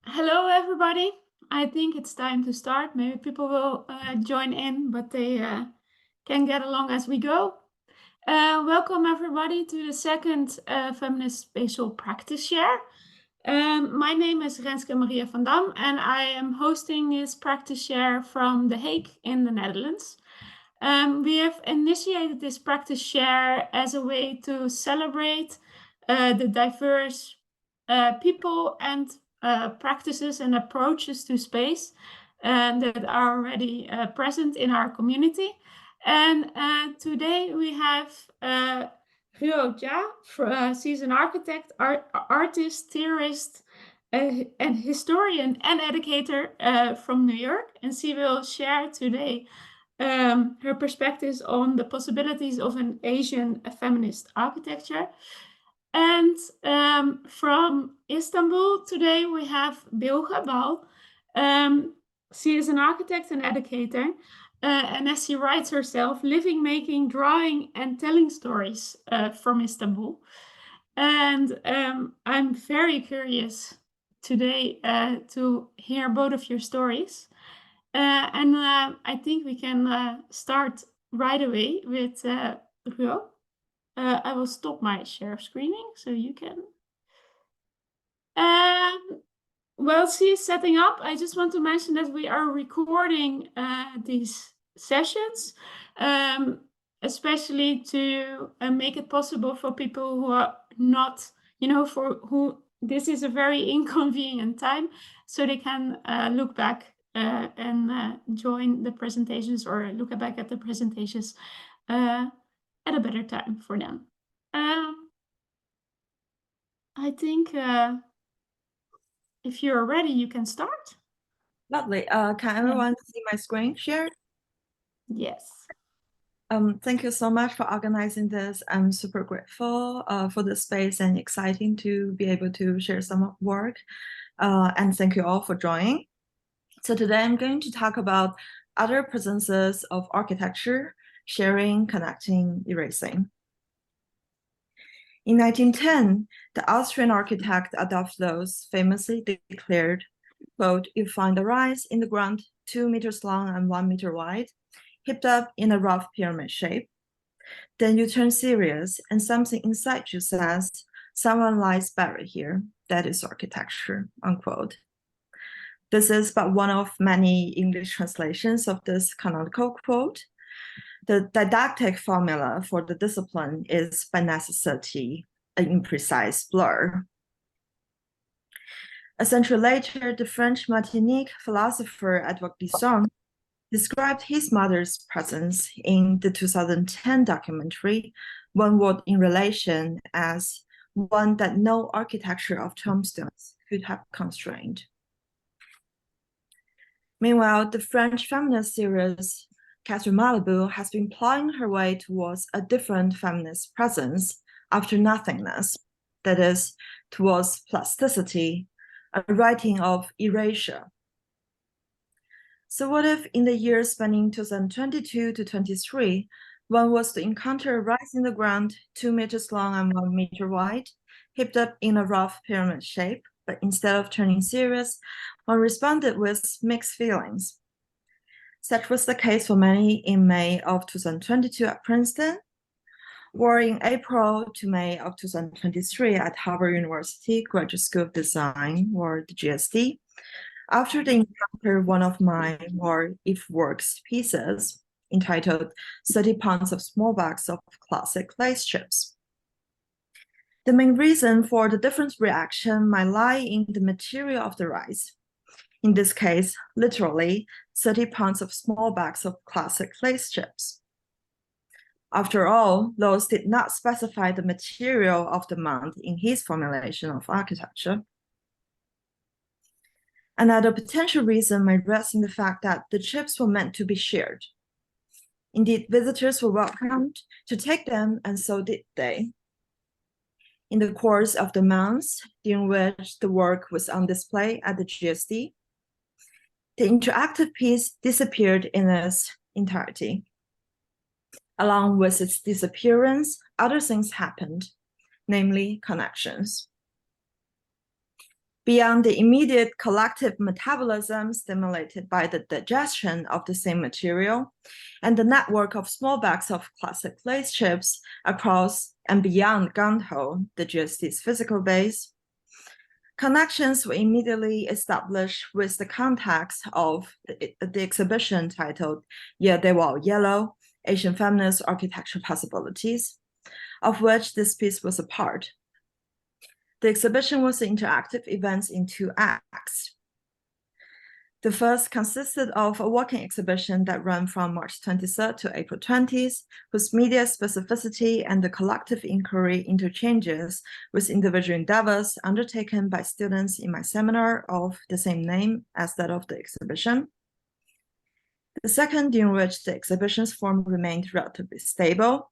Hello, everybody. I think it's time to start. Maybe people will join in, but they can get along as we go. Welcome, everybody, to the second Feminist Spatial Practice Share. My name is Renske Maria van Dam, and I am hosting this practice share from The Hague in the Netherlands. We have initiated this practice share as a way to celebrate the diverse people and practices and approaches to space that are already present in our community. And today we have Ruo Jia. She's an architect, artist, theorist, and historian and educator from New York. And she will share today her perspectives on the possibilities of an Asian feminist architecture. And from Istanbul today we have Bilge Bal. She is an architect and educator, and as she writes herself, living, making, drawing, and telling stories from Istanbul. And I'm very curious today to hear both of your stories. And I think we can start right away with Ruo. I will stop my share screening so you can. While she's setting up, I just want to mention that we are recording these sessions, especially to make it possible for people who are not, for who this is a very inconvenient time, so they can look back and join the presentations or look back at the presentations at a better time for them. I think if you're ready, you can start. Lovely. Can everyone see my screen shared? Yes. Thank you so much for organizing this. I'm super grateful for the space and exciting to be able to share some work. And thank you all for joining. So today I'm going to talk about other presences of architecture, sharing, connecting, erasing. In 1910, the Austrian architect Adolf Loos famously declared, quote, "You find a rise in the ground 2 meters long and 1 meter wide, heaped up in a rough pyramid shape. Then you turn serious and something inside you says, someone lies buried here. That is architecture," unquote. This is but one of many English translations of this canonical quote. The didactic formula for the discipline is by necessity an imprecise blur. A century later, the French Martinique philosopher Edouard Glissant described his mother's presence in the 2010 documentary One Word in Relation as one that no architecture of tombstones could have constrained. Meanwhile, the French feminist theorist Catherine Malabou has been plowing her way towards a different feminist presence after nothingness, that is, towards plasticity, a writing of erasure. So what if in the years spanning 2022 to 23, one was to encounter a rise in the ground 2 meters long and 1 meter wide, heaped up in a rough pyramid shape, but instead of turning serious, one responded with mixed feelings. Such was the case for many in May of 2022 at Princeton, or in April to May of 2023 at Harvard University Graduate School of Design, or the GSD, after they encountered one of my more if works pieces entitled 30 pounds of small bags of classic lace chips. The main reason for the different reaction might lie in the material of the rise. In this case, literally 30 pounds of small bags of classic lace chips. After all, Loos did not specify the material of the mound in his formulation of architecture. Another potential reason might rest in the fact that the chips were meant to be shared. Indeed, visitors were welcomed to take them, and so did they. In the course of the months during which the work was on display at the GSD, the interactive piece disappeared in its entirety. Along with its disappearance, other things happened, namely connections. Beyond the immediate collective metabolism stimulated by the digestion of the same material and the network of small bags of classic place chips across and beyond Gantou, the GST's physical base, connections were immediately established with the context of the exhibition titled "Ye They Were All Yellow, Asian Feminist Architecture Possibilities," of which this piece was a part. The exhibition was an interactive event in 2 acts. The first consisted of a walking exhibition that ran from March 23rd to April 20th, whose media specificity and the collective inquiry interchanges with individual endeavors undertaken by students in my seminar of the same name as that of the exhibition. The second, during which the exhibition's form remained relatively stable,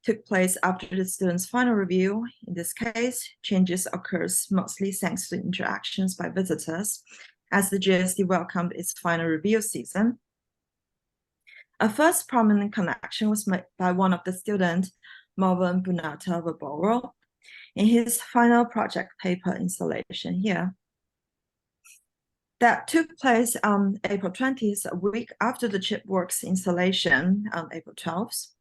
took place after the students' final review. In this case, changes occurs mostly thanks to interactions by visitors, as the GSD welcomed its final review season. A first prominent connection was made by one of the students, Marvin Bunata Vaboro, in his final project paper installation here. That took place on April 20th, a week after the Chipworks installation on April 12th.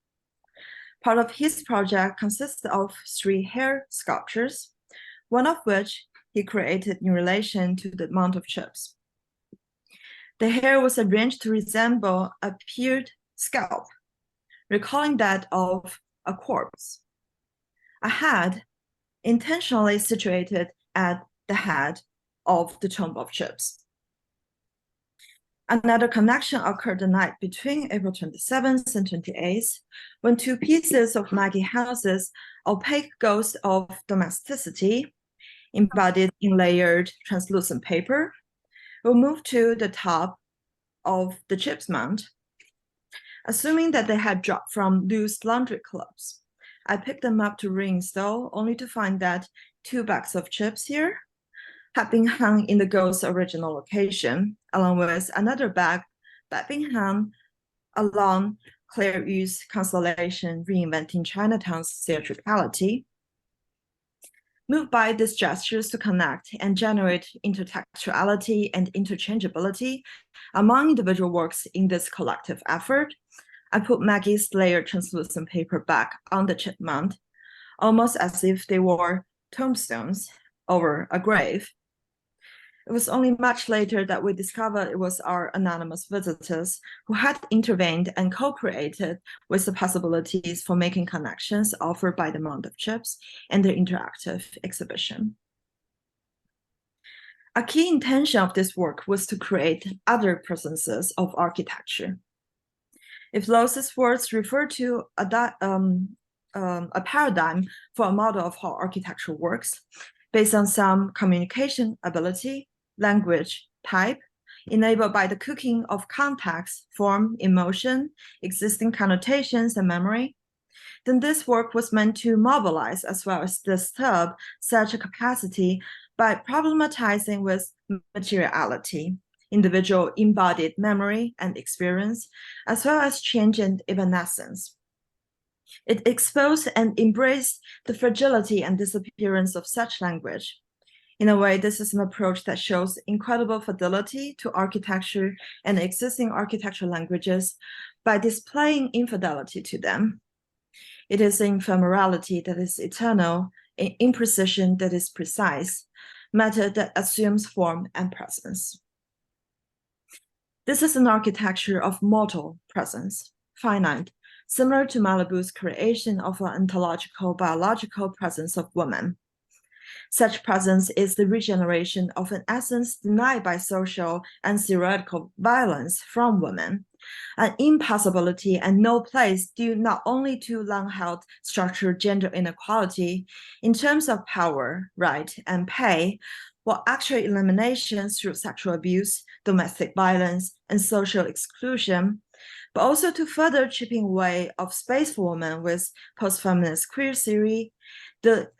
Part of his project consists of 3 hair sculptures, one of which he created in relation to the amount of chips. The hair was arranged to resemble a pierced scalp, recalling that of a corpse. A head intentionally situated at the head of the tomb of chips. Another connection occurred the night between April 27th and 28th, when 2 pieces of Maggie House's opaque ghost of domesticity, embodied in layered translucent paper, were moved to the top of the chips mount. Assuming that they had dropped from loose laundry clubs, I picked them up to reinstall, only to find that 2 bags of chips here had been hung in the ghost's original location, along with another bag that had been hung along Claire Yu's constellation, reinventing Chinatown's theatricality. Moved by these gestures to connect and generate intertextuality and interchangeability among individual works in this collective effort, I put Maggie's layered translucent paper back on the chip mount, almost as if they were tombstones over a grave. It was only much later that we discovered it was our anonymous visitors who had intervened and co-created with the possibilities for making connections offered by the Mount of Chips and their interactive exhibition. A key intention of this work was to create other presences of architecture. If Lowell's words refer to a paradigm for a model of how architecture works, based on some communication ability, language, type, enabled by the cooking of context, form, emotion, existing connotations, and memory, then this work was meant to mobilize as well as disturb such a capacity by problematizing with materiality, individual embodied memory and experience, as well as change and evanescence. It exposed and embraced the fragility and disappearance of such language. In a way, this is an approach that shows incredible fidelity to architecture and existing architectural languages by displaying infidelity to them. It is an ephemerality that is eternal, an imprecision that is precise, matter that assumes form and presence. This is an architecture of mortal presence, finite, similar to Malibu's creation of an ontological biological presence of woman. Such presence is the regeneration of an essence denied by social and theoretical violence from women, an impossibility and no place due not only to long-held structural gender inequality in terms of power, right, and pay, while actual elimination through sexual abuse, domestic violence, and social exclusion, but also to further chipping away of space for women with post-feminist queer theory, the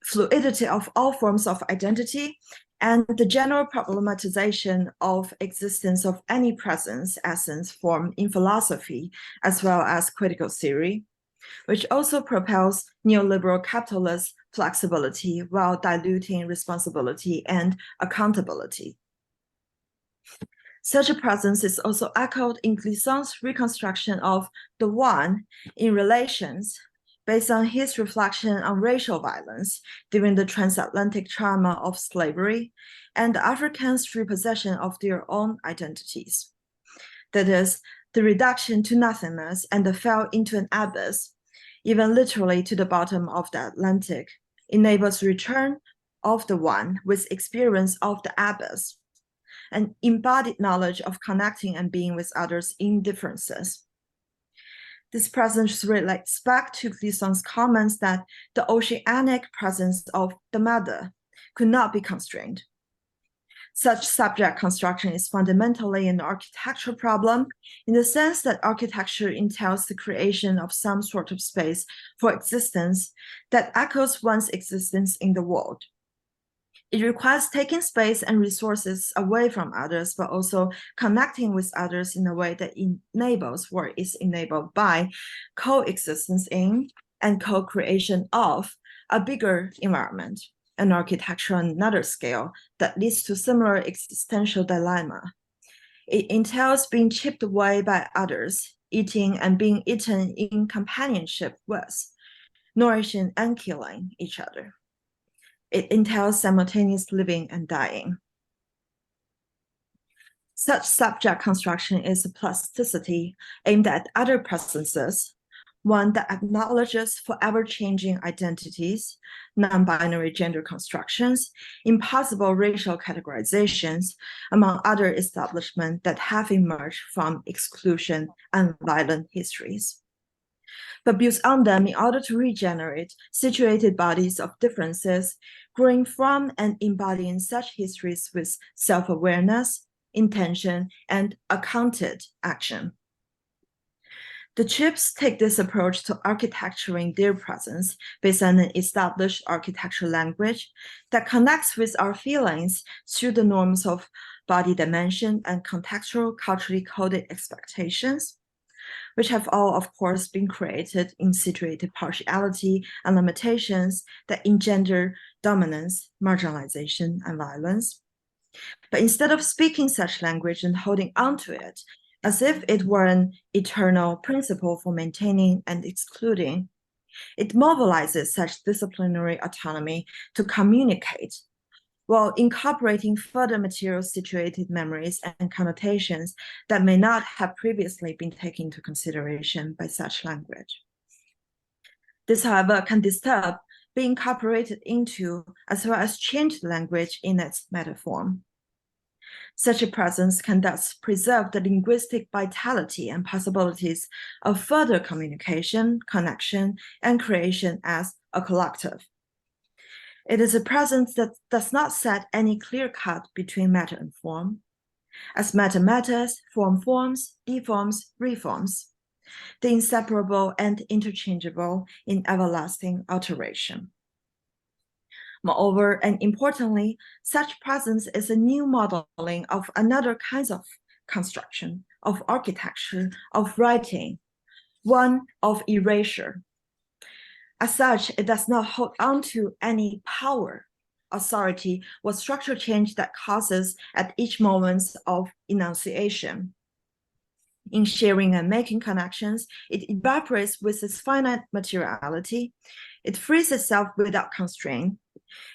fluidity of all forms of identity, and the general problematization of existence of any presence, essence, form in philosophy, as well as critical theory, which also propels neoliberal capitalist flexibility while diluting responsibility and accountability. Such a presence is also echoed in Glissant's reconstruction of the one in Relations, based on his reflection on racial violence during the transatlantic trauma of slavery and the Africans' repossession of their own identities. That is, the reduction to nothingness and the fall into an abyss, even literally to the bottom of the Atlantic, enables return of the one with experience of the abyss, an embodied knowledge of connecting and being with others in differences. This presence relates back to Glissant's comments that the oceanic presence of the mother could not be constrained. Such subject construction is fundamentally an architectural problem in the sense that architecture entails the creation of some sort of space for existence that echoes one's existence in the world. It requires taking space and resources away from others, but also connecting with others in a way that enables or is enabled by coexistence in and co-creation of a bigger environment, an architecture on another scale that leads to similar existential dilemma. It entails being chipped away by others, eating and being eaten in companionship with, nourishing and killing each other. It entails simultaneous living and dying. Such subject construction is a plasticity aimed at other presences, one that acknowledges forever changing identities, non-binary gender constructions, impossible racial categorizations, among other establishments that have emerged from exclusion and violent histories, but builds on them in order to regenerate situated bodies of differences, growing from and embodying such histories with self-awareness, intention, and accounted action. The Chips take this approach to architecturing their presence based on an established architectural language that connects with our feelings through the norms of body dimension and contextual culturally coded expectations, which have all, of course, been created in situated partiality and limitations that engender dominance, marginalization, and violence. But instead of speaking such language and holding on to it, as if it were an eternal principle for maintaining and excluding, it mobilizes such disciplinary autonomy to communicate, while incorporating further material situated memories and connotations that may not have previously been taken into consideration by such language. This, however, can disturb, be incorporated into, as well as change the language in its meta form. Such a presence can thus preserve the linguistic vitality and possibilities of further communication, connection, and creation as a collective. It is a presence that does not set any clear cut between matter and form. As matter matters, form forms, deforms, reforms, the inseparable and interchangeable in everlasting alteration. Moreover, and importantly, such presence is a new modeling of another kind of construction, of architecture, of writing, one of erasure. As such, it does not hold on to any power, authority, or structural change that causes at each moment of enunciation. In sharing and making connections, it evaporates with its finite materiality. It frees itself without constraint.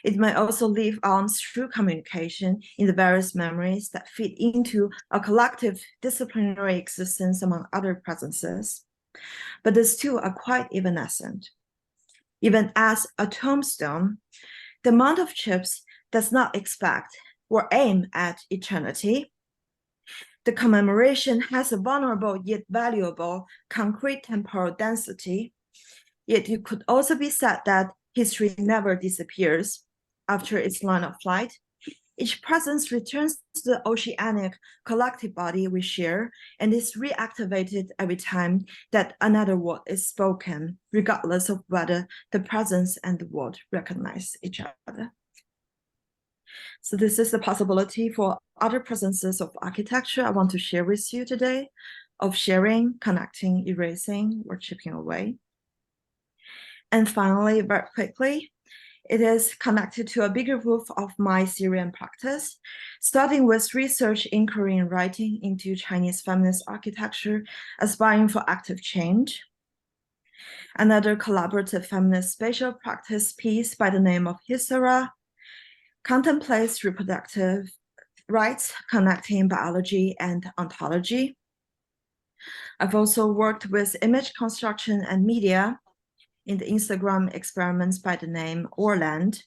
It may also live on through communication in the various memories that feed into a collective disciplinary existence among other presences. But these two are quite evanescent. Even as a tombstone, the Mount of Chips does not expect or aim at eternity. The commemoration has a vulnerable yet valuable concrete temporal density. Yet it could also be said that history never disappears after its line of flight. Each presence returns to the oceanic collective body we share and is reactivated every time that another word is spoken, regardless of whether the presence and the word recognize each other. So this is the possibility for other presences of architecture I want to share with you today, of sharing, connecting, erasing, or chipping away. And finally, very quickly, It is connected to a bigger group of my Syrian practice, starting with research inquiry and writing into Chinese feminist architecture, aspiring for active change. Another collaborative feminist spatial practice piece by the name of Hisara contemplates reproductive rights connecting biology and ontology. I've also worked with image construction and media in the Instagram experiments by the name Orland,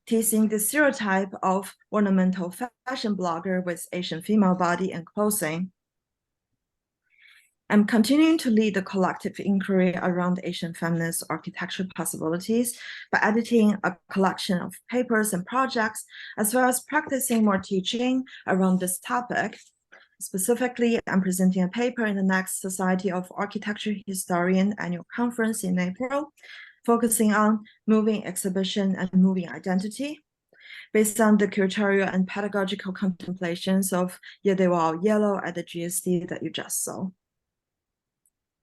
teasing the stereotype of ornamental fashion blogger with Asian female body and clothing. I'm continuing to lead the collective inquiry around Asian feminist architecture possibilities by editing a collection of papers and projects, as well as practicing more teaching around this topic. Specifically, I'm presenting a paper in the next Society of Architecture Historian annual conference in April, focusing on moving exhibition and moving identity, based on the curatorial and pedagogical contemplations of Ye They Were All Yellow at the GSD that you just saw.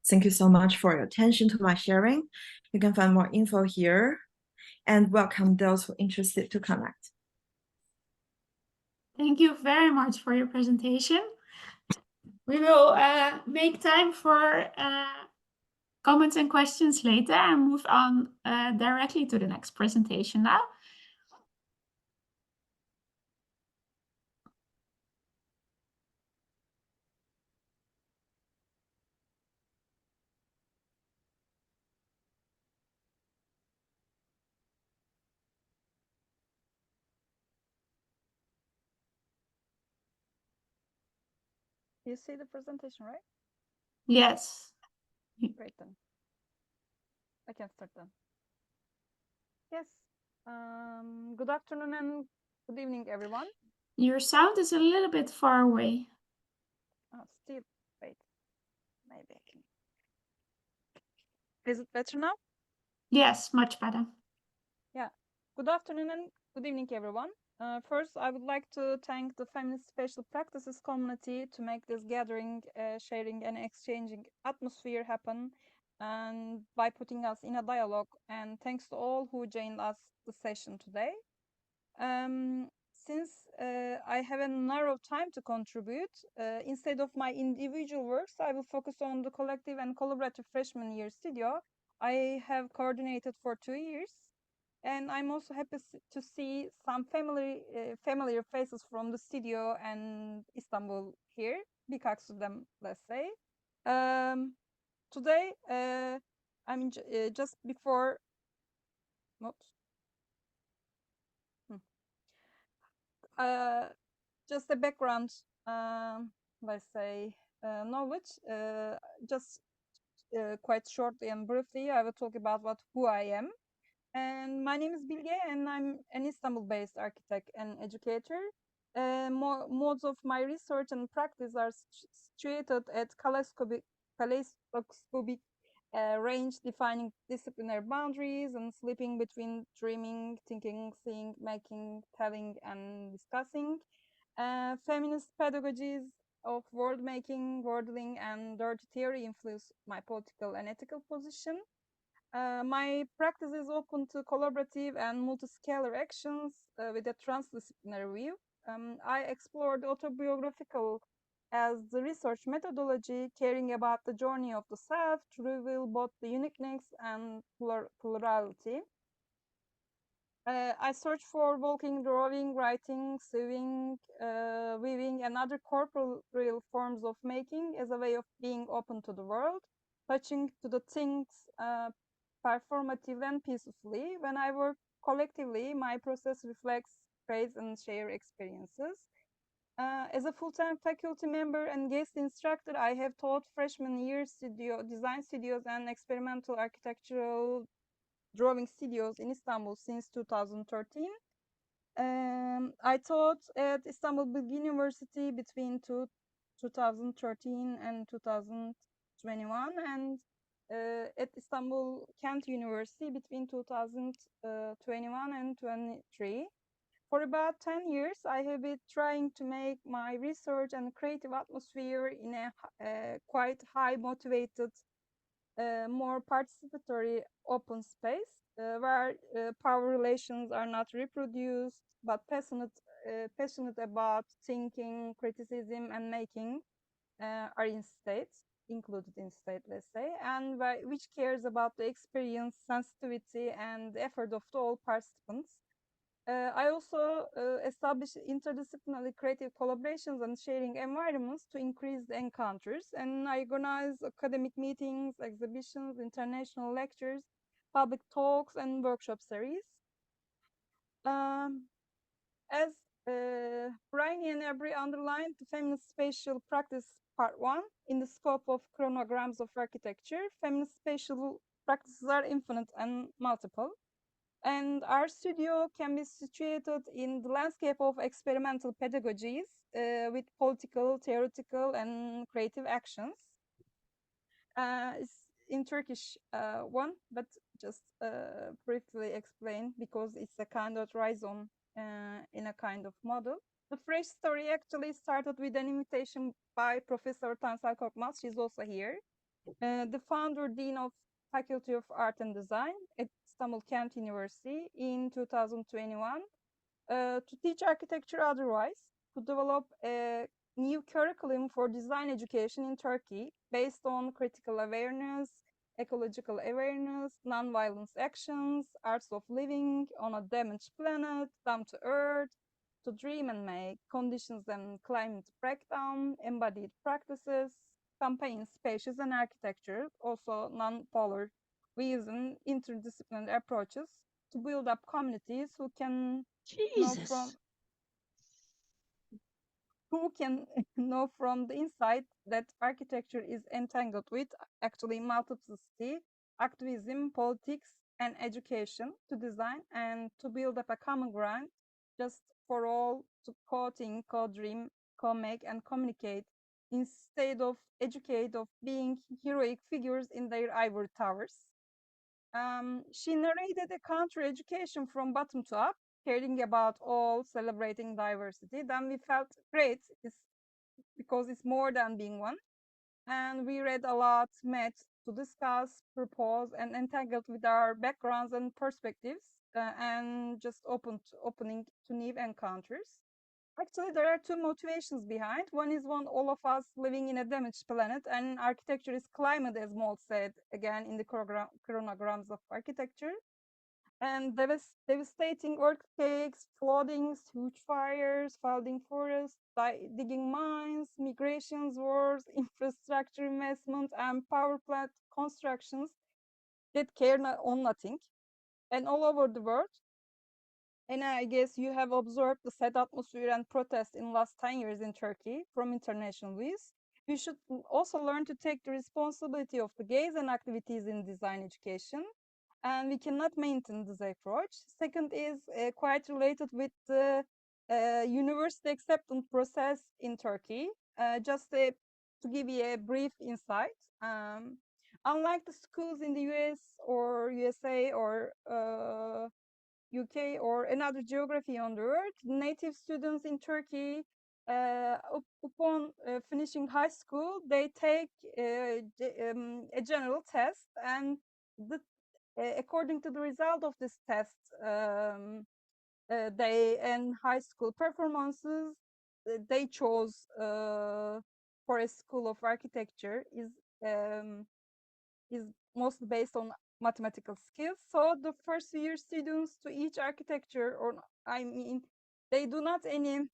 Thank you so much for your attention to my sharing. You can find more info here, and welcome those who are interested to connect. Thank you very much for your presentation. We will make time for comments and questions later and move on directly to the next presentation now. You see the presentation, right? Yes. Great then. I can start then. Yes. Good afternoon and good evening, everyone. Your sound is a little bit far away. Oh, still, wait. Maybe I can. Is it better now? Yes, much better. Yeah. Good afternoon and good evening, everyone. First, I would like to thank the Feminist Spatial Practices community to make this gathering, sharing, and exchanging atmosphere happen, and by putting us in a dialogue. And thanks to all who joined us the session today. Since I have a narrow time to contribute, instead of my individual works, I will focus on the collective and collaborative freshman year studio I have coordinated for 2 years. And I'm also happy to see some familiar faces from the studio and Istanbul here, birkaç of them, let's say. Today, I'm just before, oops. Just a background, let's say, knowledge. Just quite shortly and briefly, I will talk about who I am. And my name is Bilge, and I'm an Istanbul-based architect and educator. Modes of my research and practice are situated at kaleidoscopic range, defining disciplinary boundaries and slipping between dreaming, thinking, seeing, making, telling, and discussing. Feminist pedagogies of word making, wordling, and dirty theory influence my political and ethical position. My practice is open to collaborative and multi-scalar actions with a transdisciplinary view. I explored autobiographical as the research methodology, caring about the journey of the self to reveal both the uniqueness and plurality. I search for walking, drawing, writing, sewing, weaving, and other corporeal forms of making as a way of being open to the world, touching to the things performatively and peacefully. When I work collectively, my process reflects praise and share experiences. As a full-time faculty member and guest instructor, I have taught freshman year design studios and experimental architectural drawing studios in Istanbul since 2013. I taught at Istanbul Bilgi University between 2013 and 2021, and at Istanbul Kent University between 2021 and 23. For about 10 years, I have been trying to make my research and creative atmosphere in a quite high motivated more participatory open space where power relations are not reproduced, but passionate about thinking, criticism, and making are in state, included in state, let's say, and which cares about the experience, sensitivity, and effort of all participants. I also established interdisciplinary creative collaborations and sharing environments to increase the encounters. And I organize academic meetings, exhibitions, international lectures, public talks, and workshop series. As Brian and Abri underlined, the feminist spatial practice part one, in the scope of chronograms of architecture, feminist spatial practices are infinite and multiple. And our studio can be situated in the landscape of experimental pedagogies with political, theoretical, and creative actions. It's in Turkish one, but just briefly explain because it's a kind of rhizome in a kind of model. The fresh story actually started with an invitation by Professor Tansel Korkmaz. She's also here. The founder, Dean of Faculty of Art and Design at Istanbul Kent University in 2021 to teach architecture otherwise, to develop a new curriculum for design education in Turkey based on critical awareness, ecological awareness, non-violence actions, arts of living on a damaged planet, down to earth, to dream and make, conditions and climate breakdown, embodied practices, campaign spaces and architecture, also non-polar reason, interdisciplinary approaches to build up communities who can know Jesus. know from the inside that architecture is entangled with actually multiplicity, activism, politics, and education to design and to build up a common ground just for all to co-think, co-dream, co-make, and communicate instead of educate of being heroic figures in their ivory towers. She narrated a counter education from bottom to up, caring about all, celebrating diversity. Then we felt great because it's more than being one. And we read a lot, met to discuss, propose, and entangled with our backgrounds and perspectives, and just opening to new encounters. Actually, there are two motivations behind. One is one, all of us living in a damaged planet, and architecture is climate, as Mold said again in the chronograms of architecture. And devastating earthquakes, floodings, huge fires, falling forests, digging mines, migrations, wars, infrastructure investment, and power plant constructions that care on nothing. And all over the world, and I guess you have observed the sad atmosphere and protest in the last 10 years in Turkey from international views. We should also learn to take the responsibility of the gaze and activities in design education. And we cannot maintain this approach. Second is quite related with the university acceptance process in Turkey. To give you a brief insight, unlike the schools in the US or USA or UK or another geography on the earth, native students in Turkey, upon finishing high school, they take a general test, and according to the result of this test, they and high school performances, they chose for a school of architecture is mostly based on mathematical skills. So the first year students to each architecture, or I mean, they do not any,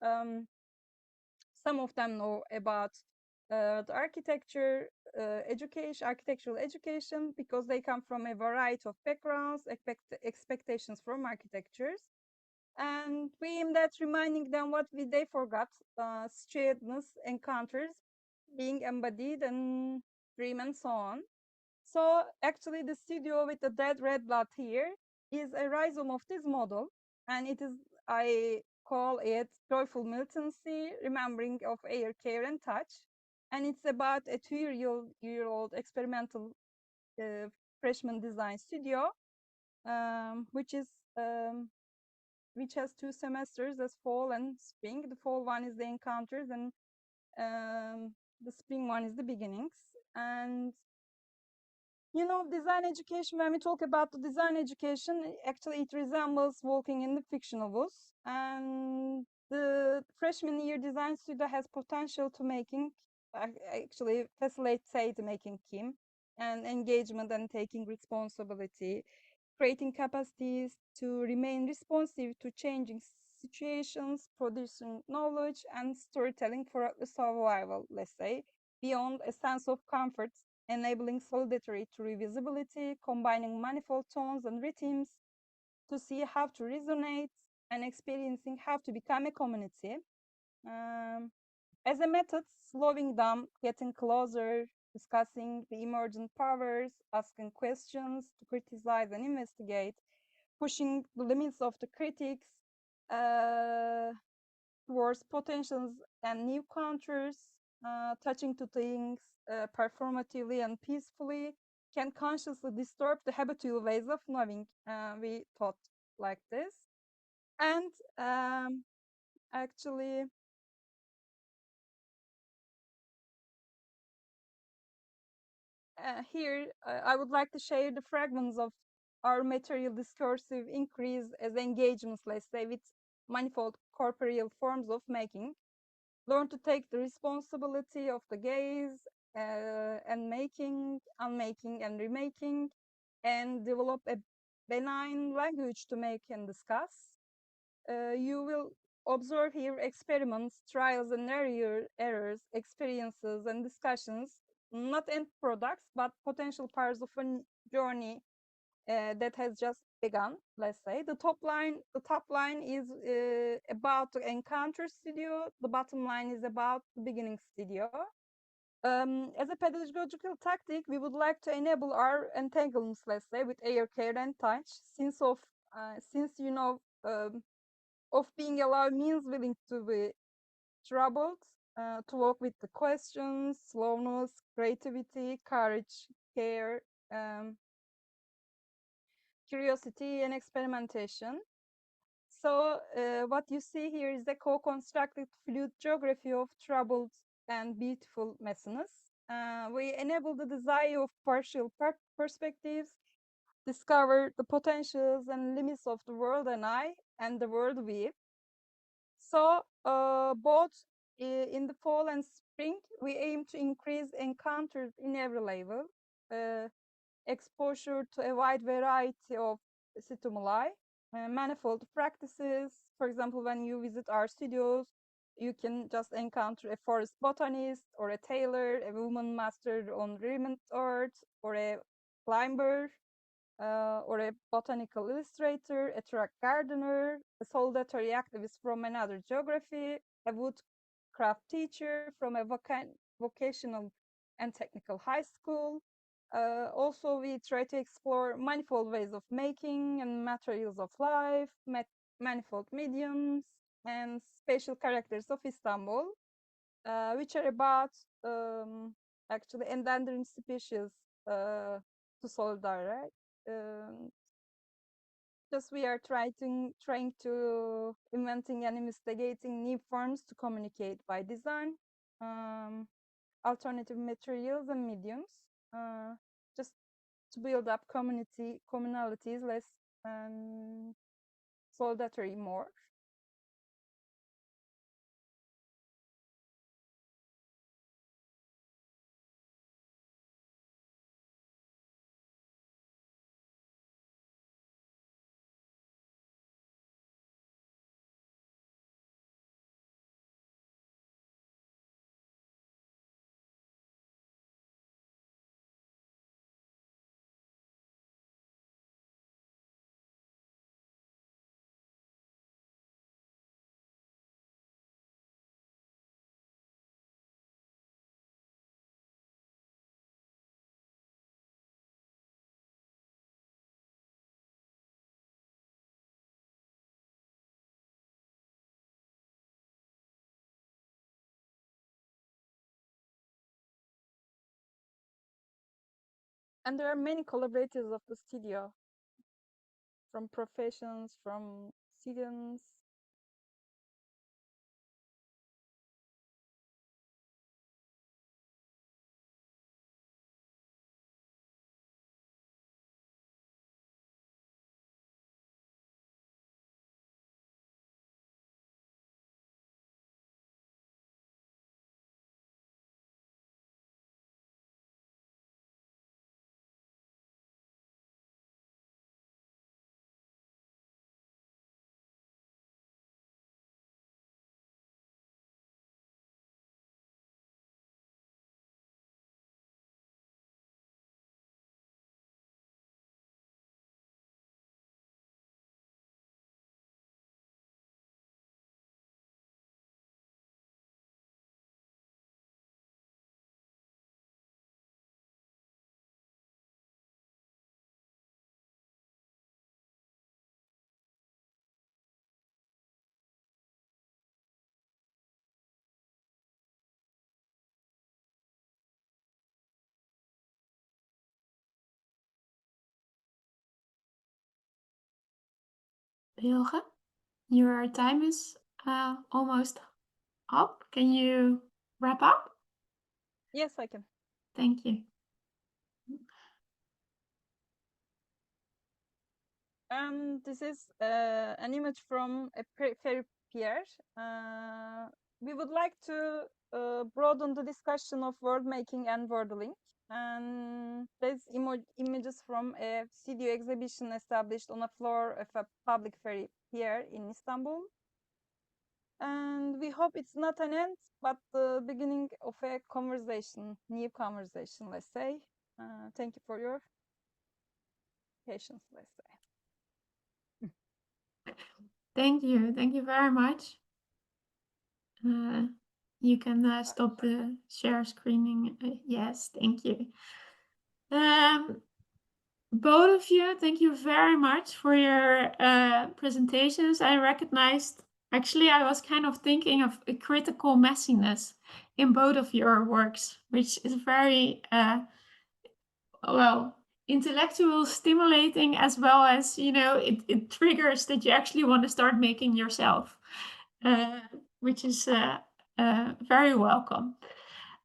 some of them know about the architecture education, architectural education, because they come from a variety of backgrounds, expectations from architectures. And we aim at reminding them what they forgot, straightness, encounters, being embodied, and dream, and so on. So actually the studio with the dead red blood here is a rhizome of this model, and it is, I call it joyful militancy, remembering of air, care, and touch. And it's about a 2-year-old experimental freshman design studio, which is which has 2 semesters as fall and spring. The fall one is the encounters, and the spring one is the beginnings. And Design education, when we talk about the design education, actually it resembles walking in the fictional bus. And the freshman year design studio has potential to actually facilitate making team and engagement and taking responsibility, creating capacities to remain responsive to changing situations, producing knowledge and storytelling for survival, let's say, beyond a sense of comfort, enabling solidarity through visibility, combining manifold tones and rhythms to see how to resonate and experiencing how to become a community. Um, as a method, slowing down, getting closer, discussing the emergent powers, asking questions to criticize and investigate, pushing the limits of the critics uh, towards potentials and new counters, touching to things performatively and peacefully, can consciously disturb the habitual ways of knowing. We thought like this. And actually, here I would like to share the fragments of our material discursive increase as engagements, let's say, with manifold corporeal forms of making. Learn to take the responsibility of the gaze and making, unmaking, and remaking, and develop a benign language to make and discuss. You will observe here experiments, trials and errors, experiences, and discussions, not end products, but potential parts of a journey that has just begun, let's say. The top line is about the encounter studio. The bottom line is about the beginning studio. As a pedagogical tactic, we would like to enable our entanglements, let's say, with air, care, and touch. Since of being allowed means willing to be troubled, to walk with the questions, slowness, creativity, courage, care, um, curiosity, and experimentation. So what you see here is a co-constructed fluid geography of troubled and beautiful messiness. We enable the desire of partial perspectives, discover the potentials and limits of the world and I and the world we. So both in the fall and spring, we aim to increase encounters in every level, uh, exposure to a wide variety of stimuli, manifold practices. For example, when you visit our studios, you can just encounter a forest botanist or a tailor, a woman master on remote art, or a climber, or a botanical illustrator, a track gardener, a solitary activist from another geography, a woodcraft teacher from a vocational and technical high school. Also, we try to explore manifold ways of making and materials of life, manifold mediums, and spatial characters of Istanbul, which are about actually endangering species to solidarity. Um, just we are trying to inventing and investigating new forms to communicate by design, alternative materials and mediums, uh, just to build up communalities less solitary more. And there are many collaborators of the studio, from professions, from students. Hilge, your time is almost up. Can you wrap up? Yes, I can. Thank you. This is an image from a fairy pier. We would like to broaden the discussion of word making and wordling. And there's images from a studio exhibition established on a floor of a public ferry pier in Istanbul. And we hope it's not an end, but the beginning of a conversation, new conversation, let's say. Thank you for your patience, let's say. Thank you. Thank you very much. You can stop the share screening. Yes, thank you. Both of you, thank you very much for your presentations. I recognized, actually, I was kind of thinking of a critical messiness in both of your works, which is very, well, intellectual stimulating, as well as, you know, it triggers that you actually want to start making yourself, which is very welcome.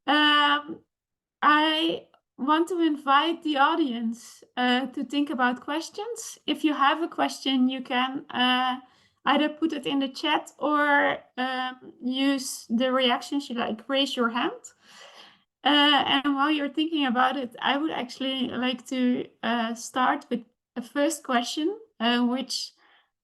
I want to invite the audience to think about questions. If you have a question, you can either put it in the chat or use the reactions, like raise your hand. And while you're thinking about it, I would actually like to start with a first question, which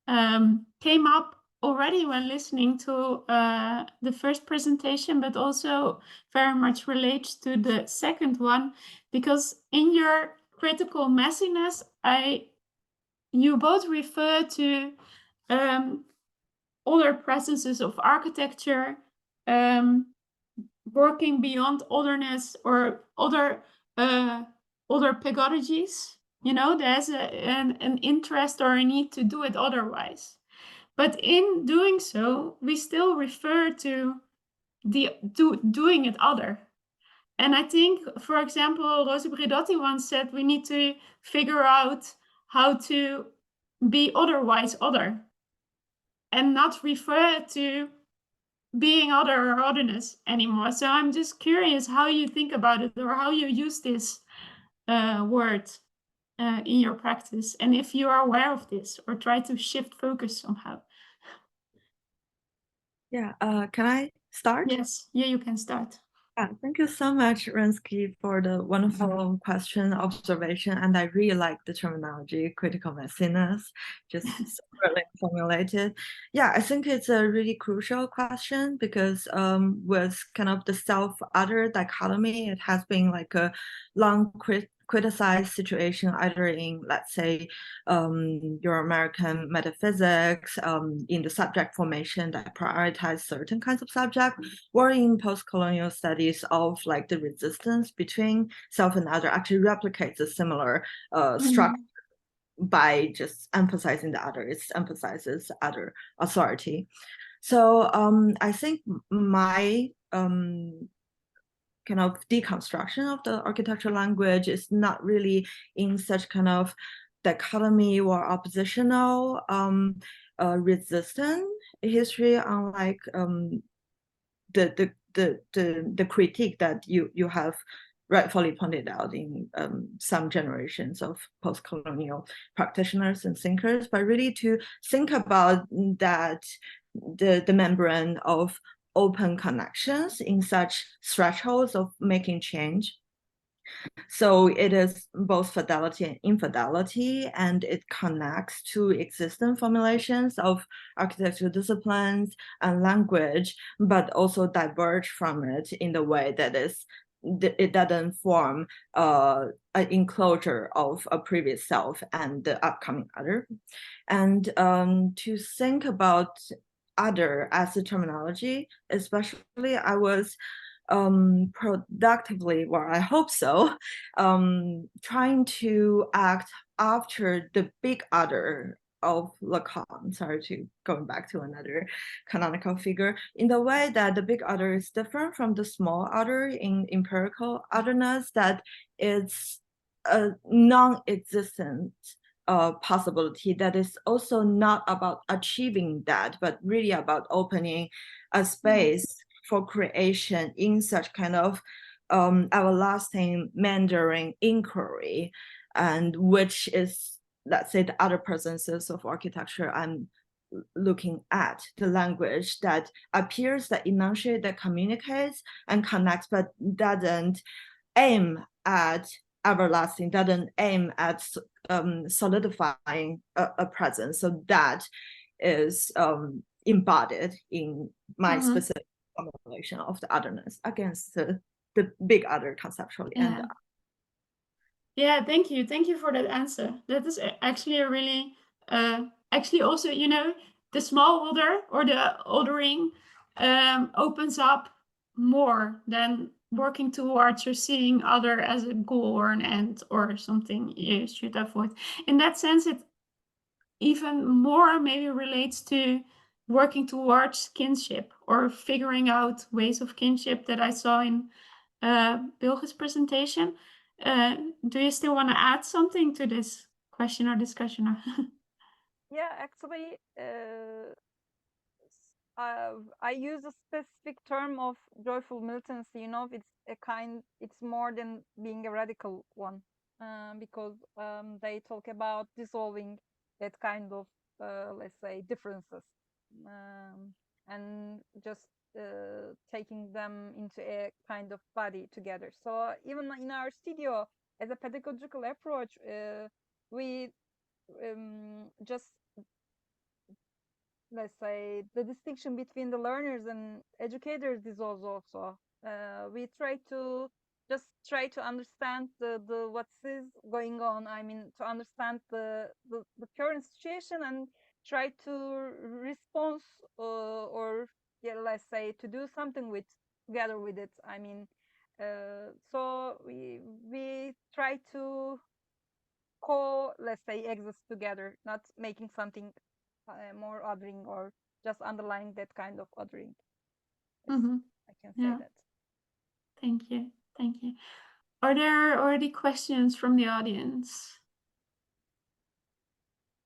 came up already when listening to the first presentation, but also very much relates to the second one, because in your critical messiness, you both refer to other presences of architecture, working beyond otherness or other pedagogies. You know, there's an interest or a need to do it otherwise. But in doing so, we still refer to doing it other. And I think, for example, Rosa Bridotti once said we need to figure out how to be otherwise other and not refer to being other or otherness anymore. So I'm just curious how you think about it, or how you use this word in your practice, and if you are aware of this or try to shift focus somehow. Yeah, can I start? Yes, yeah, you can start. Thank you so much, Rensky, for the wonderful question, observation, and I really like the terminology, critical messiness, just so brilliantly formulated. Yeah, I think it's a really crucial question because with kind of the self-other dichotomy, it has been like a long criticized situation, either in, let's say, your American metaphysics, in the subject formation that prioritize certain kinds of subject, or in post-colonial studies of like the resistance between self and other actually replicates a similar structure by just emphasizing the other. It emphasizes other authority. So I think my kind of deconstruction of the architectural language is not really in such kind of dichotomy or oppositional resistant history, unlike the critique that you have rightfully pointed out in some generations of post-colonial practitioners and thinkers, but really to think about that the membrane of open connections in such thresholds of making change. So it is both fidelity and infidelity, and it connects to existing formulations of architectural disciplines and language, but also diverge from it in the way that it doesn't form an enclosure of a previous self and the upcoming other. And to think about other as a terminology, especially I was productively, or I hope so, trying to act after the big other of Lacan, sorry to going back to another canonical figure, in the way that the big other is different from the small other in empirical otherness, that it's a non-existent possibility that is also not about achieving that, but really about opening a space for creation in such kind of everlasting Mandarin inquiry, and which is, let's say, the other presences of architecture I'm looking at, the language that appears, that enunciates, that communicates and connects, but doesn't aim at everlasting, doesn't aim at solidifying a presence. So that is embodied in my specific formulation of the otherness against the big other conceptually. Yeah. Yeah, thank you for that answer. That is actually a really actually also, you know, the small other or the othering opens up more than working towards or seeing other as a goal or an end or something you should avoid. In that sense, it even more maybe relates to working towards kinship or figuring out ways of kinship that I saw in Bilge's presentation. Do you still want to add something to this question or discussion? Yeah, actually, I use a specific term of joyful militancy. You know, it's more than being a radical one, because they talk about dissolving that kind of, let's say, differences, and just taking them into a kind of body together. So even in our studio, as a pedagogical approach, we just, let's say, the distinction between the learners and educators dissolves also. We try to understand the what is going on. I mean, to understand the current situation and try to respond, or yeah, let's say, to do something with together with it. I mean, so we try to let's say, exist together, not making something more othering or just underlying that kind of othering. I can say that. Thank you. Thank you. Are there already questions from the audience?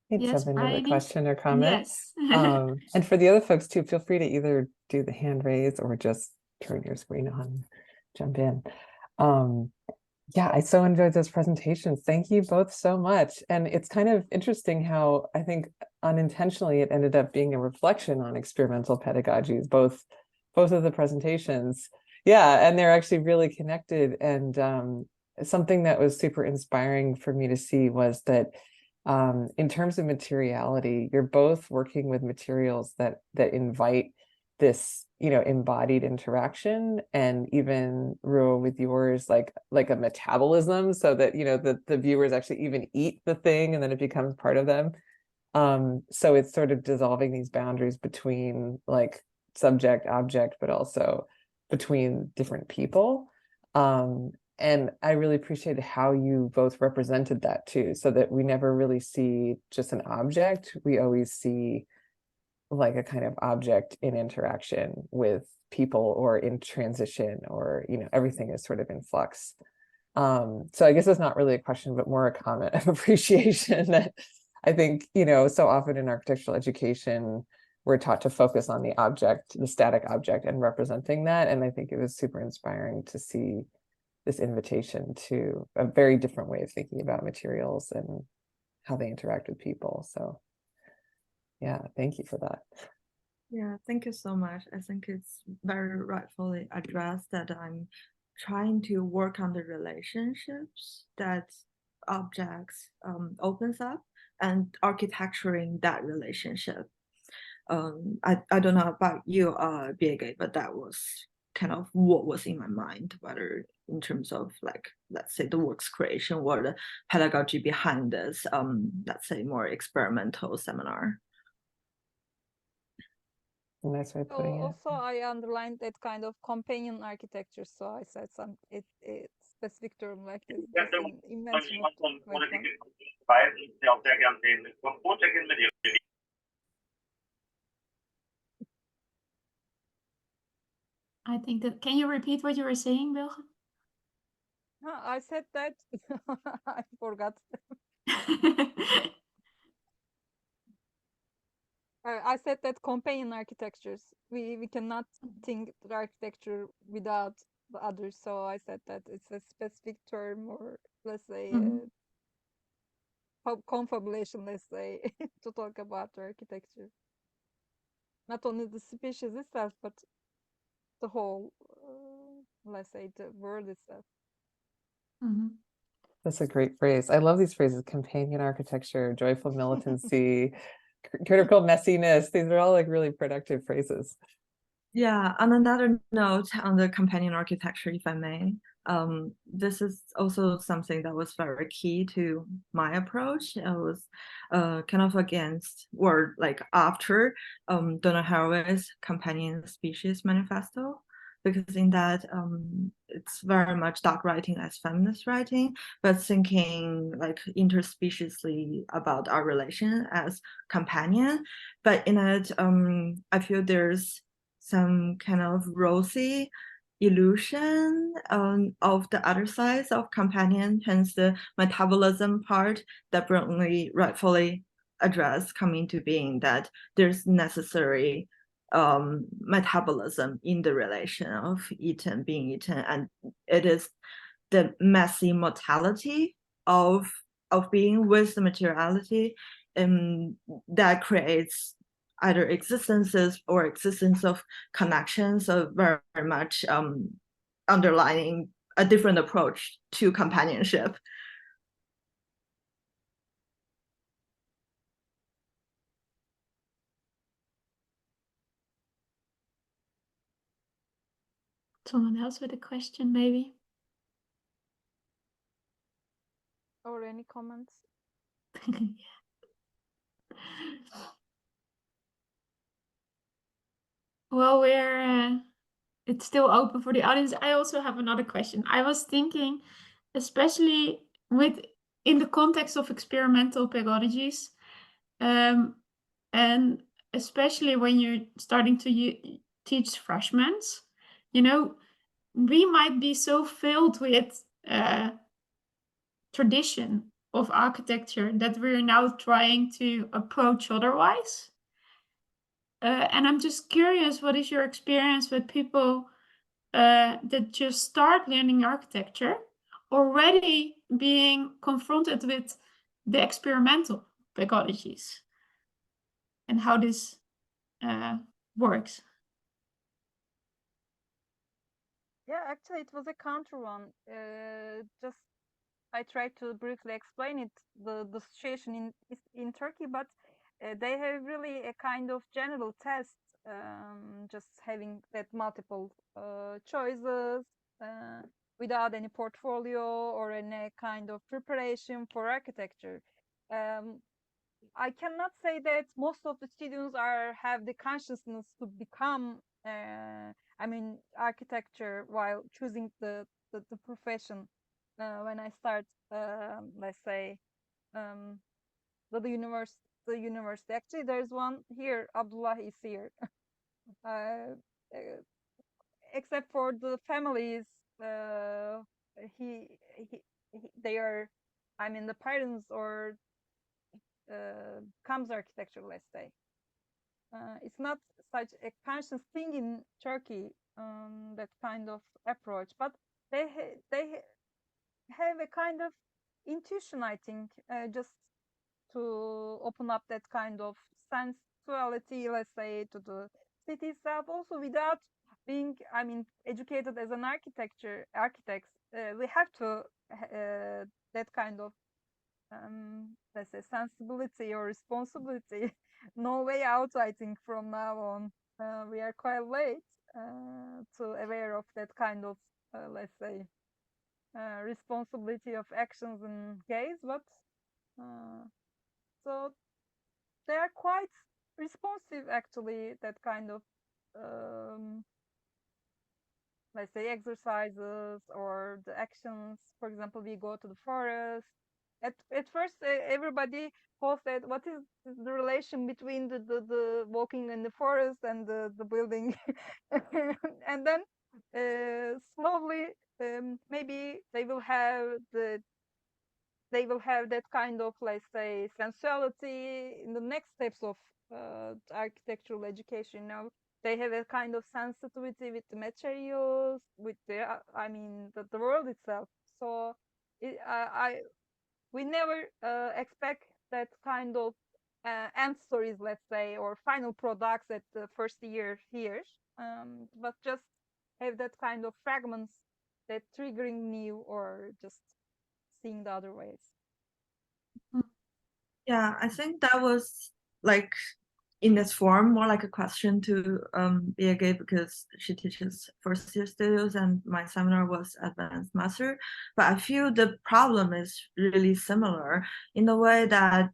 Yes, jump into the question or comment. Yes. And for the other folks too, feel free to either do the hand raise or just turn your screen on, jump in. Yeah, I so enjoyed those presentations. Thank you both so much. And it's kind of interesting how I think unintentionally it ended up being a reflection on experimental pedagogies, both of the presentations. Yeah, and they're actually really connected. And something that was super inspiring for me to see was that in terms of materiality, you're both working with materials that invite this, you know, embodied interaction, and even Ruo with yours, like a metabolism, so that, you know, the viewers actually even eat the thing and then it becomes part of them. So it's sort of dissolving these boundaries between like subject, object, but also between different people. And I really appreciated how you both represented that too, so that we never really see just an object. We always see like a kind of object in interaction with people or in transition, or, you know, everything is sort of in flux. So I guess it's not really a question, but more a comment of appreciation that I think, you know, so often in architectural education, we're taught to focus on the object, the static object, and representing that. And I think it was super inspiring to see this invitation to a very different way of thinking about materials and how they interact with people. So yeah, thank you for that. Yeah, thank you so much. I think it's very rightfully addressed that I'm trying to work on the relationships that objects opens up and architecturing that relationship. I don't know about you, Birgit, but that was kind of what was in my mind, whether in terms of like, let's say, the works creation or the pedagogy behind this, let's say, more experimental seminar. Nice way of putting it. Also, I underlined that kind of companion architecture. So I said it's specific term like this. Invention of I think that, can you repeat what you were saying, Bilge? I said that I forgot. I said that companion architectures. We cannot think the architecture without the others. So I said that it's a specific term, or let's say confabulation, let's say, to talk about architecture. Not only the species itself, but the whole, let's say, the world itself. That's a great phrase. I love these phrases: companion architecture, joyful militancy, critical messiness. These are all like really productive phrases. Yeah, on another note on the companion architecture, if I may, this is also something that was very key to my approach. I was kind of against, or like after Donna Haraway's Companion Species Manifesto, because in that it's very much dark writing as feminist writing, but thinking like interspeciesly about our relation as companion. But in it, I feel there's some kind of rosy illusion of the other sides of companion, hence the metabolism part that brilliantly, rightfully addressed come into being, that there's necessary metabolism in the relation of eaten being eaten, and it is the messy mortality of being with the materiality that creates either existences or existence of connections, so very, very much underlining a different approach to companionship. Someone else with a question, maybe? Or any comments? Well, it's still open for the audience. I also have another question. I was thinking, especially in the context of experimental pedagogies, and especially when you're starting to teach freshmen, we might be so filled with tradition of architecture that we're now trying to approach otherwise. And I'm just curious, what is your experience with people that just start learning architecture already being confronted with the experimental pedagogies and how this works? Yeah, actually, it was a counter one. Just I tried to briefly explain it, the situation in Turkey, but they have really a kind of general test, just having that multiple choices without any portfolio or any kind of preparation for architecture. Um, I cannot say that most of the students have the consciousness to become, architecture while choosing the profession. When I start, let's say, um, the university. Actually, there's one here. Abdullah is here. uh, uh, except for the families, he, he, they are, the parents or comes architecture, let's say. It's not such a conscious thing in Turkey, that kind of approach, but they have a kind of intuition, I think, just to open up that kind of sensuality, let's say, to the city itself, also without being, educated as an architects. We have to that kind of let's say sensibility or responsibility. No way out, I think, from now on. We are quite late to aware of that kind of let's say responsibility of actions and gaze, but so they are quite responsive, actually, that kind of um, let's say exercises or the actions. For example, we go to the forest. At first, everybody posted what is the relation between the walking in the forest and the building, and then slowly, maybe they will have they will have that kind of, let's say, sensuality in the next steps of architectural education. You know, they have a kind of sensitivity with the materials, with the I mean the world itself. So we never expect that kind of end stories, let's say, or final products at the first year here, but just have that kind of fragments that triggering new or just seeing the other ways. Yeah, I think that was like in this form more like a question to Birgit, because she teaches first year students and my seminar was advanced master. But I feel the problem is really similar in the way that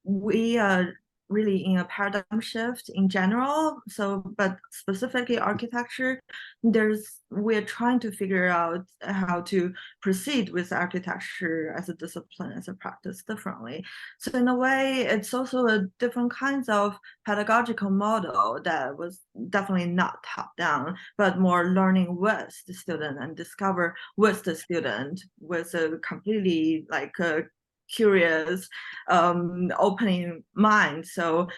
we are really in a paradigm shift in general. So, but specifically architecture, we're trying to figure out how to proceed with architecture as a discipline, as a practice differently. So in a way, it's also a different kinds of pedagogical model that was definitely not top down, but more learning with the student and discover with the student with a completely like a curious, opening mind. So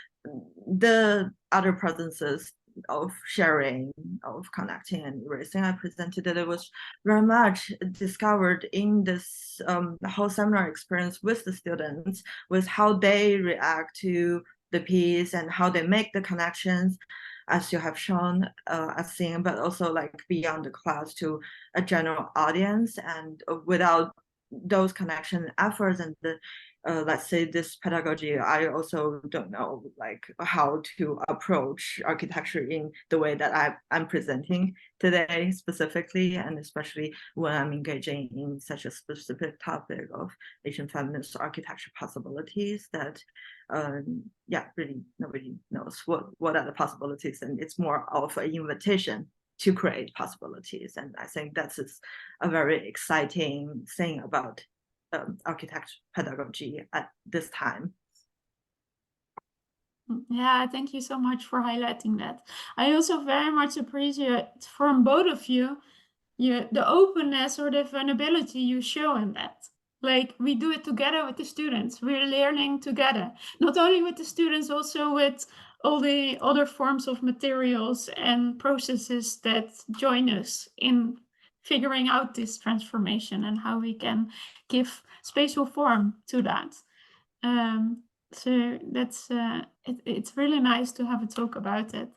the other presences of sharing, of connecting and erasing I presented, that it was very much discovered in this whole seminar experience with the students, with how they react to the piece and how they make the connections, as you have shown as seeing, but also like beyond the class to a general audience. And without those connection efforts and the let's say this pedagogy, I also don't know like how to approach architecture in the way that I'm presenting today specifically, and especially when I'm engaging in such a specific topic of Asian feminist architecture possibilities that yeah, really nobody knows what are the possibilities, and it's more of an invitation to create possibilities. And I think that's a very exciting thing about architecture pedagogy at this time. Yeah, thank you so much for highlighting that. I also very much appreciate from both of you the openness or the vulnerability you show in that. Like we do it together with the students. We're learning together, not only with the students, also with all the other forms of materials and processes that join us in figuring out this transformation and how we can give spatial form to that. So that's it's really nice to have a talk about it.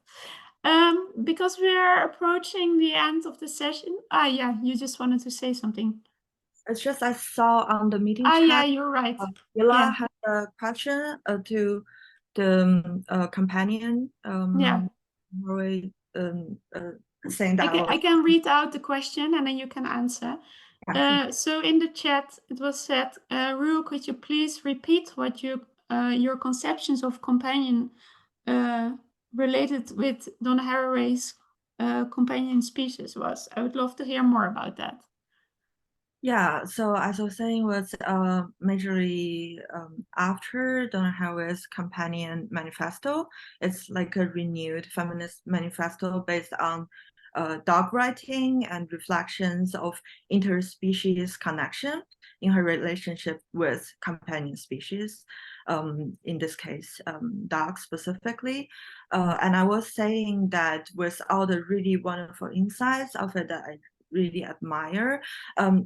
Because we are approaching the end of the session. Yeah, you just wanted to say something. It's just I saw on the meeting chat. Yeah, you're right. Ila had a question to the companion. Yeah. Saying that I can read out the question and then you can answer. So in the chat it was said, Ru, could you please repeat what your conceptions of companion related with Donna Haraway's companion species was? I would love to hear more about that. Yeah, so as I was saying, was majorly after Donna Haraway's companion manifesto. It's like a renewed feminist manifesto based on dog writing and reflections of interspecies connection in her relationship with companion species, in this case, dogs specifically. And I was saying that with all the really wonderful insights of it that I really admire,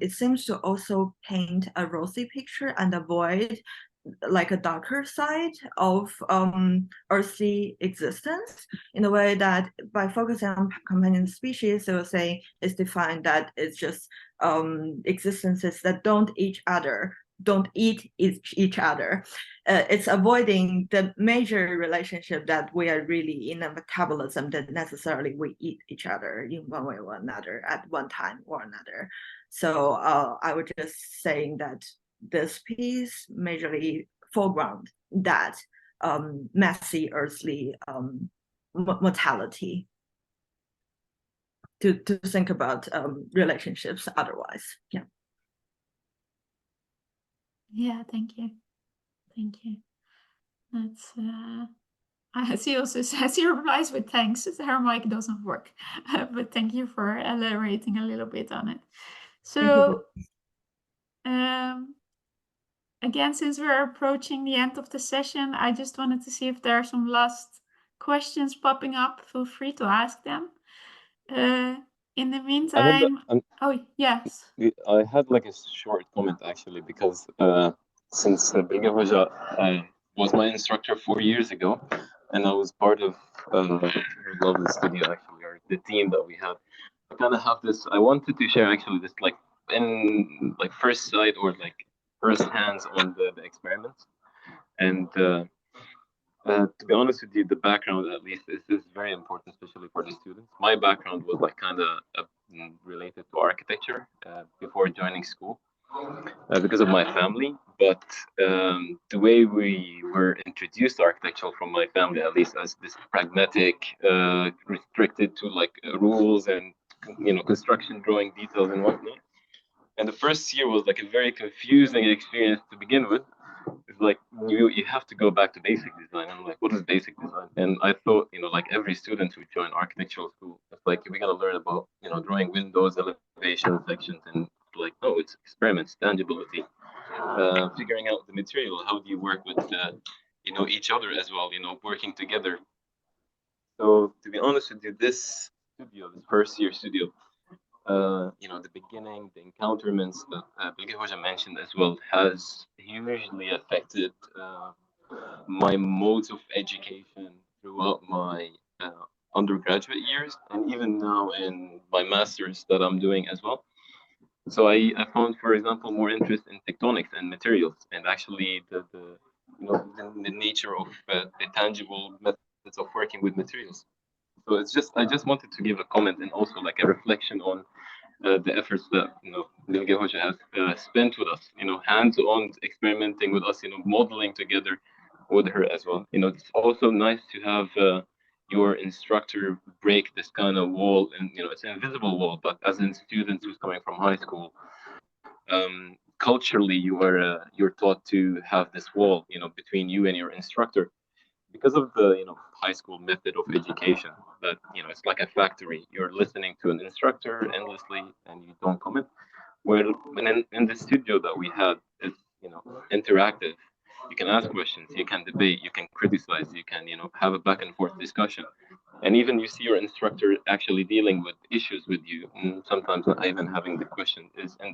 it seems to also paint a rosy picture and avoid like a darker side of earthly existence, in a way that by focusing on companion species, they will say it's defined that it's just existences that don't eat each other. It's avoiding the major relationship that we are really in a metabolism that necessarily we eat each other in one way or another at one time or another. So I was just saying that this piece majorly foreground that messy earthly mortality to think about relationships otherwise. Yeah. Yeah, thank you. That's I see also says he replies with thanks. Her mic doesn't work, but thank you for elaborating a little bit on it. So again, since we're approaching the end of the session, I just wanted to see if there are some last questions popping up. Feel free to ask them. In the meantime, oh yes. I had like a short comment actually, because since Bilge Hoja was my instructor 4 years ago, and I was part of her lovely studio actually, or the team that we had. I kind of have this. I wanted to share actually this like in like first sight or like first hands on the experiments, and to be honest with you, the background at least is very important, especially for the students. My background was like kind of related to architecture before joining school because of my family. But the way we were introduced to architecture from my family, at least, as this pragmatic, restricted to like rules and construction drawing details and whatnot. And the first year was like a very confusing experience to begin with. It's like you have to go back to basic design. I'm like, what is basic design? And I thought, like every student who joined architectural school, it's like we gotta learn about, drawing windows, elevation, sections, and like, no, it's experiments, tangibility, figuring out the material. How do you work with, each other as well? Working together. So to be honest with you, this first year studio, the beginning, the encounterments that Bilge Hoja mentioned as well, has hugely affected my modes of education throughout my undergraduate years, and even now in my master's that I'm doing as well. So I found, for example, more interest in tectonics and materials, and actually the nature of the tangible methods of working with materials. So I just wanted to give a comment and also like a reflection on the efforts that Bilge Hoja has spent with us, hands-on experimenting with us, modeling together with her as well. It's also nice to have your instructor break this kind of wall, and it's an invisible wall, but as in students who's coming from high school, culturally you're taught to have this wall, between you and your instructor, because of the high school method of education, that it's like a factory. You're listening to an instructor endlessly and you don't comment. Where in the studio that we had, it's interactive. You can ask questions, you can debate, you can criticize, you can have a back and forth discussion, and even you see your instructor actually dealing with issues with you, and sometimes not even having the question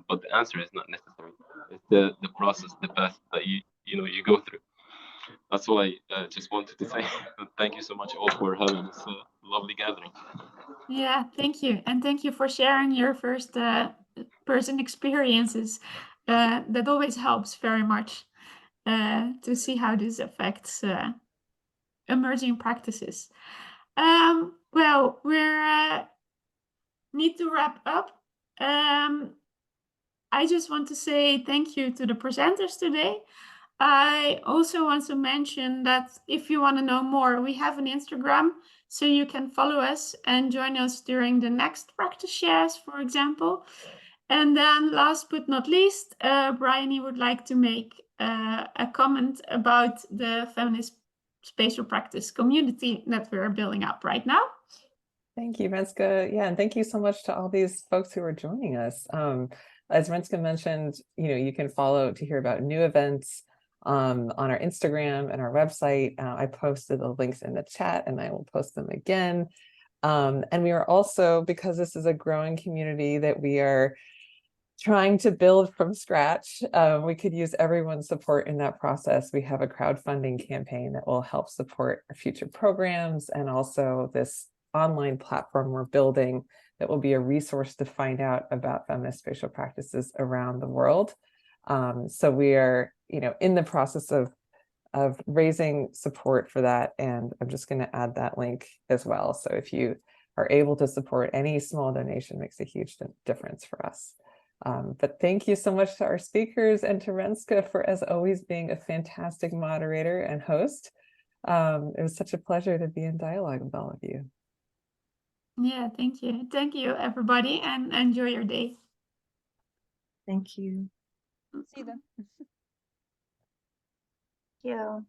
but the answer is not necessary. It's the process, the path that you go through. That's all I just wanted to say. Thank you so much all for having this lovely gathering. Yeah, thank you. And thank you for sharing your first person experiences. That always helps very much to see how this affects emerging practices. Well, we're need to wrap up. I just want to say thank you to the presenters today. I also want to mention that if you want to know more, we have an Instagram, so you can follow us and join us during the next practice shares, for example. And then last but not least, Bryony would like to make a comment about the feminist spatial practice community that we're building up right now. Thank you, Renske. Yeah, and thank you so much to all these folks who are joining us. As Renske mentioned, you can follow to hear about new events on our Instagram and our website. I posted the links in the chat and I will post them again. And we are also, because this is a growing community that we are trying to build from scratch, we could use everyone's support in that process. We have a crowdfunding campaign that will help support our future programs, and also this online platform we're building that will be a resource to find out about feminist spatial practices around the world. So we are, in the process of raising support for that, and I'm just going to add that link as well. So if you are able to support, any small donation makes a huge difference for us. But thank you so much to our speakers and to Renske for, as always, being a fantastic moderator and host. It was such a pleasure to be in dialogue with all of you. Yeah, thank you. Thank you, everybody, and enjoy your day. Thank you. See you then. Yeah.